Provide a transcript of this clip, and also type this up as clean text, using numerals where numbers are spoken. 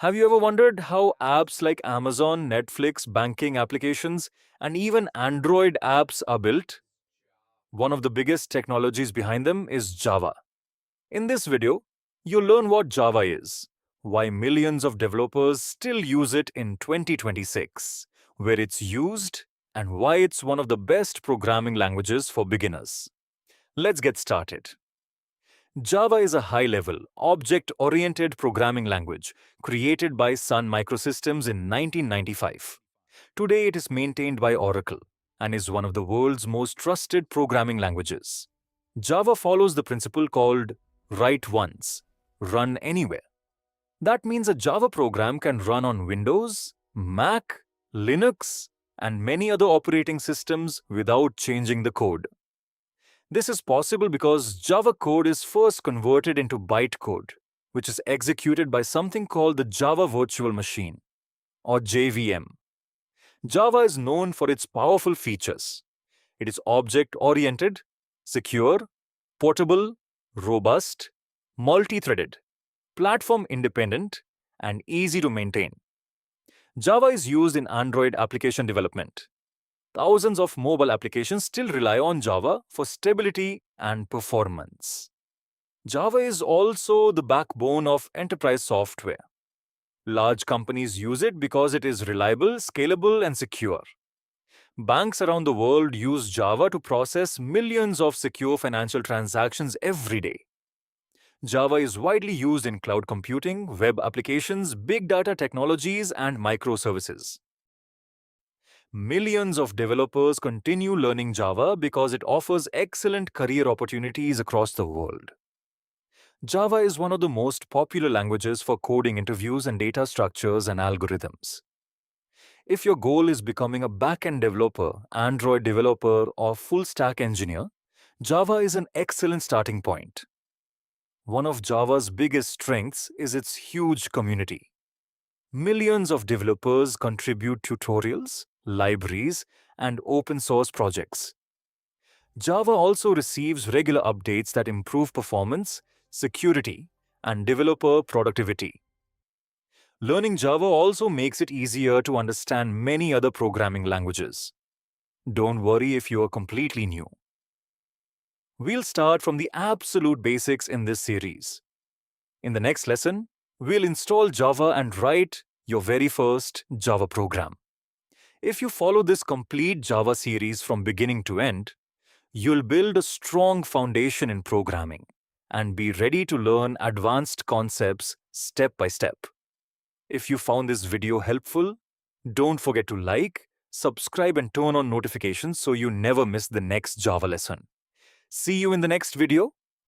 Have you ever wondered how apps like Amazon, Netflix, banking applications, and even Android apps are built? One of the biggest technologies behind them is Java. In this video, you'll learn what Java is, why millions of developers still use it in 2026, where it's used, and why it's one of the best programming languages for beginners. Let's get started. Java is a high-level, object-oriented programming language created by Sun Microsystems in 1995. Today it is maintained by Oracle and is one of the world's most trusted programming languages. Java follows the principle called write once, run anywhere. That means a Java program can run on Windows, Mac, Linux, and many other operating systems without changing the code. This is possible because Java code is first converted into bytecode, which is executed by something called the Java Virtual Machine, or JVM. Java is known for its powerful features. It is object-oriented, secure, portable, robust, multi-threaded, platform-independent, and easy to maintain. Java is used in Android application development. Thousands of mobile applications still rely on Java for stability and performance. Java is also the backbone of enterprise software. Large companies use it because it is reliable, scalable, and secure. Banks around the world use Java to process millions of secure financial transactions every day. Java is widely used in cloud computing, web applications, big data technologies, and microservices. Millions of developers continue learning Java because it offers excellent career opportunities across the world. Java is one of the most popular languages for coding interviews and data structures and algorithms. If your goal is becoming a back-end developer, Android developer, or full-stack engineer, Java is an excellent starting point. One of Java's biggest strengths is its huge community. Millions of developers contribute tutorials, libraries, and open-source projects. Java also receives regular updates that improve performance, security, and developer productivity. Learning Java also makes it easier to understand many other programming languages. Don't worry if you are completely new. We'll start from the absolute basics in this series. In the next lesson, we'll install Java and write your very first Java program. If you follow this complete Java series from beginning to end, you'll build a strong foundation in programming and be ready to learn advanced concepts step by step. If you found this video helpful, don't forget to like, subscribe, and turn on notifications so you never miss the next Java lesson. See you in the next video.